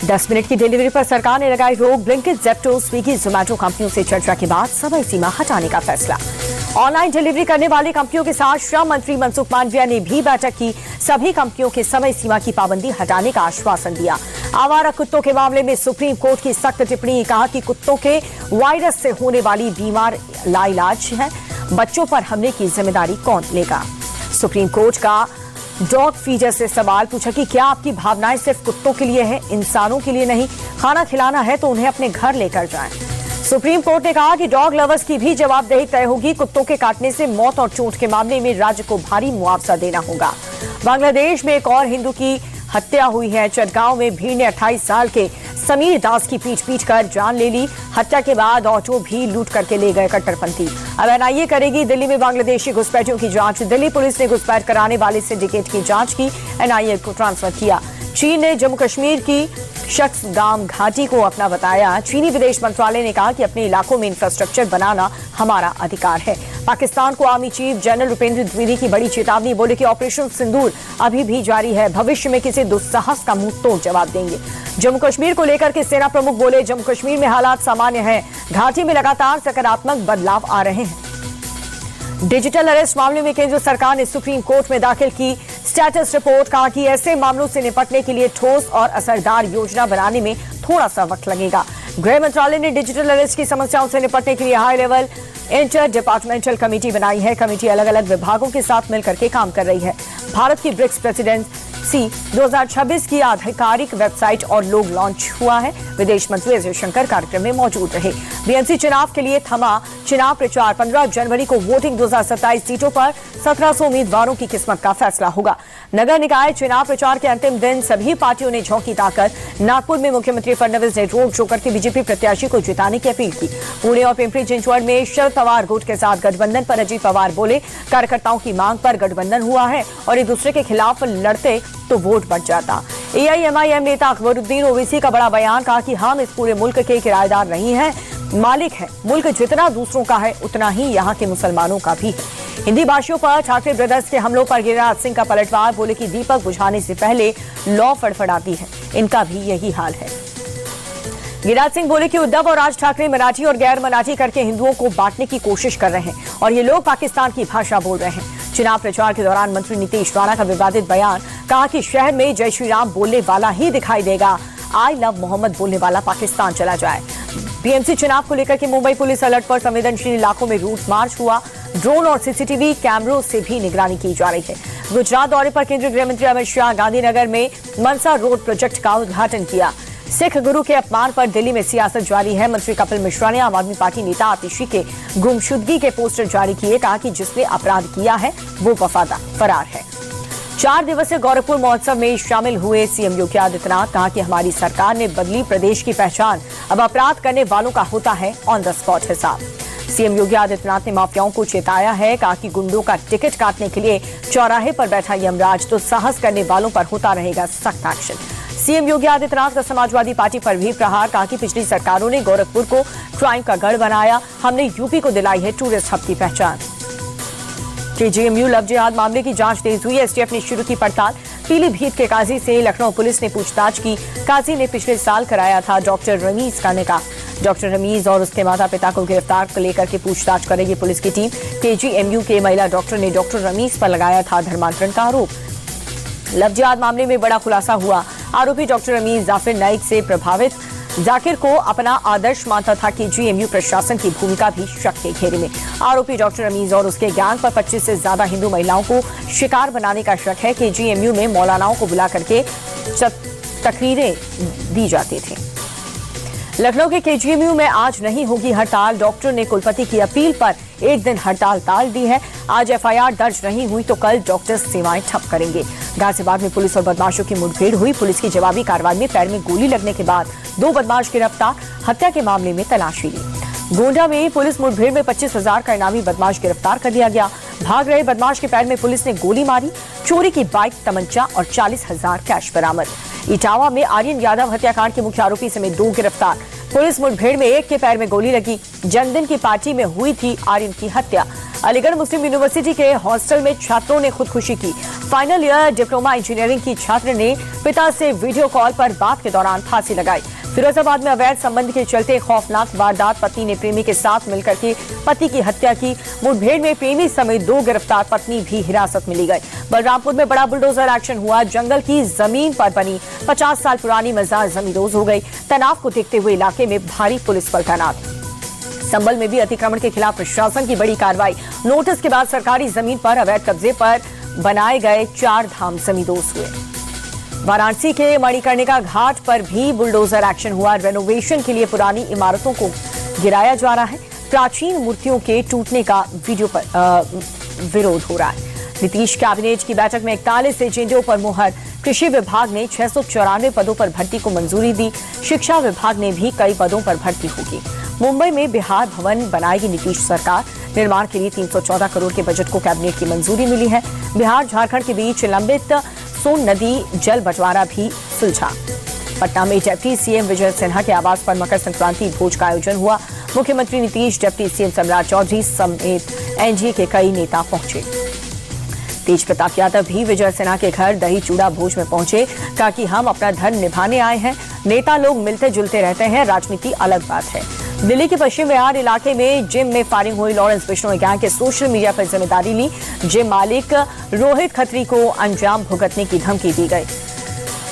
10 minute की delivery पर सरकार ने लगाई रोक। ब्लिंकिट, ज़ेप्टो, स्विगी, जोमैटो कंपनियों से चर्चा के बाद समय सीमा हटाने का फैसला। ऑनलाइन डिलीवरी करने वाली कंपनियों के साथ श्रम मंत्री मनसुख मांडविया ने भी बैठक की। सभी कंपनियों के समय सीमा की पाबंदी हटाने का आश्वासन दिया। आवारा कुत्तों के मामले में सुप्रीम कोर्ट की सख्त टिप्पणी। कहा कि कुत्तों के वायरस से होने वाली बीमार लाइलाज है, बच्चों पर हमले की जिम्मेदारी कौन लेगा। सुप्रीम कोर्ट का डॉग फीडर से सवाल पूछा कि क्या आपकी भावनाएं सिर्फ कुत्तों के लिए है, इंसानों के लिए नहीं। खाना खिलाना है तो उन्हें अपने घर लेकर जाएं। सुप्रीम कोर्ट ने कहा कि डॉग लवर्स की भी जवाबदेही तय होगी। कुत्तों के काटने से मौत और चोट के मामले में राज्य को भारी मुआवजा देना होगा। बांग्लादेश में एक और हिंदू की हत्या हुई है। चटगांव में भीड़ ने 28 साल के समीर दास की पीट कर जान ले ली। हत्या के बाद ऑटो भी लूट करके ले गए कट्टरपंथी। अब एनआईए करेगी दिल्ली में बांग्लादेशी घुसपैठियों की जांच। दिल्ली पुलिस ने घुसपैठ कराने वाले सिंडिकेट की जांच की, एनआईए को ट्रांसफर किया। चीन ने जम्मू कश्मीर की शख्सगाम घाटी को अपना बताया। चीनी विदेश मंत्रालय ने कहा कि अपने इलाकों में इंफ्रास्ट्रक्चर बनाना हमारा अधिकार है। पाकिस्तान को army chief general Rupendra Dwivedi की बड़ी चेतावनी। बोले कि ऑपरेशन सिंदूर अभी भी जारी है, भविष्य में किसी दुस्साहस का मुंह तोड़ जवाब देंगे। जम्मू कश्मीर को लेकर के सेना प्रमुख बोले, जम्मू कश्मीर में हालात सामान्य हैं, घाटी में लगातार सकारात्मक बदलाव आ रहे हैं। डिजिटल अरेस्ट मामले में केंद्र सरकार ने सुप्रीम कोर्ट में दाखिल की स्टेटस रिपोर्ट। कहा कि ऐसे मामलों से निपटने के लिए ठोस और असरदार योजना बनाने में थोड़ा सा वक्त लगेगा। गृह मंत्रालय ने डिजिटल अरेस्ट की समस्याओं से निपटने के लिए high level inter departmental committee बनाई है। कमेटी अलग अलग विभागों के साथ मिलकर के काम कर रही है। भारत की ब्रिक्स प्रेसिडेंसी 2026 की आधिकारिक वेबसाइट और लोग लॉन्च हुआ है। विदेश मंत्री एस जयशंकर कार्यक्रम में मौजूद रहे। बीएमसी चुनाव के लिए थमा चुनाव प्रचार। 15 जनवरी को वोटिंग 2027 सीटों पर 1700 उम्मीदवारों की किस्मत का फैसला होगा। नगर निकाय चुनाव प्रचार के अंतिम दिन सभी पार्टियों ने झोंकी ताकत। नागपुर में मुख्यमंत्री फडणवीस ने रोड शो करके बीजेपी प्रत्याशी को जिताने की अपील की। पुणे और पिंपरी चिंचवड़ में शरद पवार गुट के साथ गठबंधन पर अजीत पवार बोले, कार्यकर्ताओं की मांग पर गठबंधन हुआ है और एक दूसरे के खिलाफ लड़ते तो वोट बढ़ जाता। एआईएमआईएम नेता अकबरुद्दीन ओवैसी का बड़ा बयान। कहा कि हम इस पूरे मुल्क के किराएदार नहीं हैं, मालिक हैं। मुल्क जितना दूसरों का है उतना ही यहाँ के मुसलमानों का भी है। हिंदी भाषियों पर ठाकरे ब्रदर्स के हमलों पर गिरिराज सिंह का पलटवार। बोले कि दीपक बुझाने से पहले लौ फड़फड़ाती है, इनका भी यही हाल है। गिरिराज सिंह बोले कि उद्धव और राज ठाकरे मराठी और गैर मराठी करके हिंदुओं को बांटने की कोशिश कर रहे हैं और ये लोग पाकिस्तान की भाषा बोल रहे हैं। चुनाव प्रचार के दौरान मंत्री नीतीश राणा का विवादित बयान। कहा कि शहर में जय श्री राम बोलने वाला ही दिखाई देगा, आई लव मोहम्मद बोलने वाला पाकिस्तान चला जाए। बीएमसी चुनाव को लेकर के मुंबई पुलिस अलर्ट पर। संवेदनशील इलाकों में रूट मार्च हुआ। ड्रोन और सीसीटीवी कैमरों से भी निगरानी की जा रही है। गुजरात दौरे पर केंद्रीय गृह मंत्री अमित शाह गांधीनगर में मनसा रोड प्रोजेक्ट का उद्घाटन किया। सिख गुरु के अपमान पर दिल्ली में सियासत जारी है। मंत्री कपिल मिश्रा ने आम आदमी पार्टी नेता आतिशी के गुमशुदगी के पोस्टर जारी किए। कहा कि जिसने अपराध किया है वो फरार है। 4 दिवसीय गोरखपुर महोत्सव में शामिल हुए सीएम योगी आदित्यनाथ। कहा कि हमारी सरकार ने बदली प्रदेश की पहचान, अब अपराध करने वालों का होता है ऑन द स्पॉट हिसाब। सीएम योगी आदित्यनाथ ने माफियाओं को चेताया है। कहा कि गुंडों का टिकट काटने के लिए चौराहे पर बैठा यमराज, तो साहस करने वालों पर होता रहेगा सख्त एक्शन। सीएम योगी आदित्यनाथ का समाजवादी पार्टी पर भी प्रहार। कहा कि पिछली सरकारों ने गोरखपुर को क्राइम का गढ़ बनाया, हमने यूपी को दिलाई है टूरिस्ट हब की पहचान। केजीएमयू लव जिहाद मामले की जांच तेज हुई। एसटीएफ ने शुरू की पड़ताल। पीलीभीत के काजी से लखनऊ पुलिस ने पूछताछ की। काजी ने पिछले साल कराया था डॉक्टर रमीज का निकाह। डॉक्टर रमीज और उसके माता पिता को गिरफ्तार को लेकर के पूछताछ करेगी पुलिस की टीम। केजीएमयू के महिला डॉक्टर ने डॉक्टर रमीज पर लगाया था धर्मांतरण का आरोप। लव जिहाद मामले में बड़ा खुलासा हुआ। आरोपी डॉक्टर रमीज जाकिर नाइक से प्रभावित। जाकिर को अपना आदर्श मानता था। केजीएमयू प्रशासन की भूमिका भी शक के घेरे में। आरोपी डॉक्टर रमीज और उसके गैंग पर 25 से ज्यादा हिंदू महिलाओं को शिकार बनाने का शक है। केजीएमयू में मौलानाओं को बुला करके तकरीरें दी जाती थी। लखनऊ के केजीएमयू में आज नहीं होगी हड़ताल। डॉक्टर ने कुलपति की अपील पर एक दिन हड़ताल टाल दी है। आज एफआईआर दर्ज नहीं हुई तो कल डॉक्टर सेवाएं ठप करेंगे। गाजियाबाद में पुलिस और बदमाशों की मुठभेड़ हुई। पुलिस की जवाबी कार्रवाई में पैर में गोली लगने के बाद 2 बदमाश गिरफ्तार। हत्या के मामले में तलाशी ली। गोंडा में पुलिस मुठभेड़ में 25,000 का इनामी बदमाश गिरफ्तार कर लिया गया। भाग रहे बदमाश के पैर में पुलिस ने गोली मारी। चोरी की बाइक, तमंचा और 40,000 कैश बरामद। इटावा में आर्यन यादव हत्याकांड के मुख्य आरोपी समेत 2 गिरफ्तार। पुलिस मुठभेड़ में एक के पैर में गोली लगी। जन्मदिन की पार्टी में हुई थी आर्यन की हत्या। अलीगढ़ मुस्लिम यूनिवर्सिटी के हॉस्टल में छात्रों ने खुदकुशी की। फाइनल ईयर डिप्लोमा इंजीनियरिंग की छात्र ने पिता से वीडियो कॉल पर बात के दौरान फांसी लगाई। फिरोजाबाद में अवैध संबंध के चलते खौफनाक वारदात, पत्नी ने प्रेमी के साथ मिलकर के पति की हत्या की। मुठभेड़ में प्रेमी समेत 2 गिरफ्तार पत्नी भी हिरासत में ली गई। बलरामपुर में बड़ा बुलडोजर एक्शन हुआ। जंगल की जमीन पर बनी 50 साल पुरानी मजार जमींदोज हो गई। तनाव को देखते हुए इलाके में भारी पुलिस बल तैनात। संभल में भी अतिक्रमण के खिलाफ प्रशासन की बड़ी कार्रवाई। नोटिस के बाद सरकारी जमीन पर अवैध कब्जे पर बनाए गए 4 धाम जमींदोज हुए। वाराणसी के मणिकर्णिका घाट पर भी बुलडोजर एक्शन हुआ। रेनोवेशन के लिए पुरानी इमारतों को गिराया जा रहा है। प्राचीन मूर्तियों के टूटने का विरोध हो रहा है। नीतीश कैबिनेट की बैठक में 41 एजेंडों पर मुहर। कृषि विभाग ने 694 पदों पर भर्ती को मंजूरी दी। शिक्षा विभाग ने भी कई पदों पर भर्ती होगी। मुंबई में बिहार भवन बनाएगी नीतीश सरकार। निर्माण के लिए 314 करोड़ के बजट को कैबिनेट की मंजूरी मिली है। बिहार झारखंड के बीच लंबित सोन नदी जल बंटवारा भी सुलझा। पटना में डिप्टी सीएम विजय सिन्हा के आवास पर मकर संक्रांति भोज का आयोजन हुआ। मुख्यमंत्री नीतीश, डिप्टी सीएम सम्राट चौधरी समेत एनडीए के कई नेता पहुंचे। तेज प्रताप यादव भी विजय सिन्हा के घर दही चूड़ा भोज में पहुंचे। कहा कि हम अपना धर्म निभाने आए हैं। नेता लोग मिलते जुलते रहते हैं, राजनीति अलग बात है। दिल्ली के पश्चिम विहार इलाके में जिम में फायरिंग हुई। लॉरेंस बिश्नोई गैंग के सोशल मीडिया पर जिम्मेदारी ली। जिम मालिक रोहित खत्री को अंजाम भुगतने की धमकी दी गई।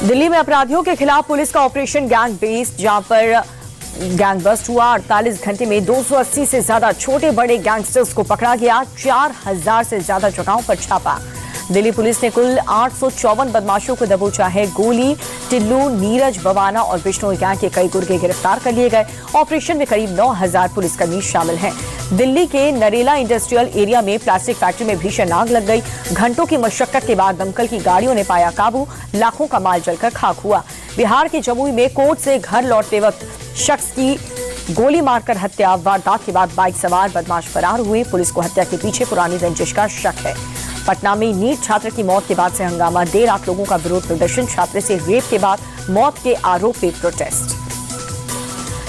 दिल्ली में अपराधियों के खिलाफ पुलिस का ऑपरेशन गैंग बेस, जहां पर गैंग बस्ट हुआ। 48 घंटे में 280 से ज्यादा छोटे बड़े गैंगस्टर्स को पकड़ा गया। 4000 से ज्यादा जगहों पर छापा। दिल्ली पुलिस ने कुल 854 बदमाशों को दबोचा है। गोली, टिल्लू, नीरज, बवाना और बिश्नोई गैंग के कई गुर्गे गिरफ्तार कर लिए गए। ऑपरेशन में करीब 9000 पुलिसकर्मी शामिल हैं। दिल्ली के नरेला इंडस्ट्रियल एरिया में प्लास्टिक फैक्ट्री में भीषण आग लग गई। घंटों की मशक्कत के बाद दमकल की गाड़ियों ने पाया काबू। लाखों का माल जलकर खाक हुआ। बिहार के जमुई में कोर्ट से घर लौटते वक्त शख्स की गोली मारकर हत्या। वारदात के बाद बाइक सवार बदमाश फरार हुए। पुलिस को हत्या के पीछे पुरानी रंजिश का शक है। पटना में नीट छात्र की मौत के बाद से हंगामा। देर रात लोगों का विरोध प्रदर्शन। छात्र से रेप के बाद मौत के आरोप पे प्रोटेस्ट।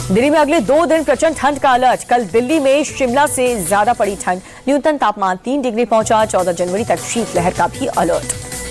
दिल्ली में अगले 2 दिन प्रचंड ठंड का अलर्ट। कल दिल्ली में शिमला से ज्यादा पड़ी ठंड। न्यूनतम तापमान 3 डिग्री पहुंचा। 14 जनवरी तक शीतलहर का भी अलर्ट।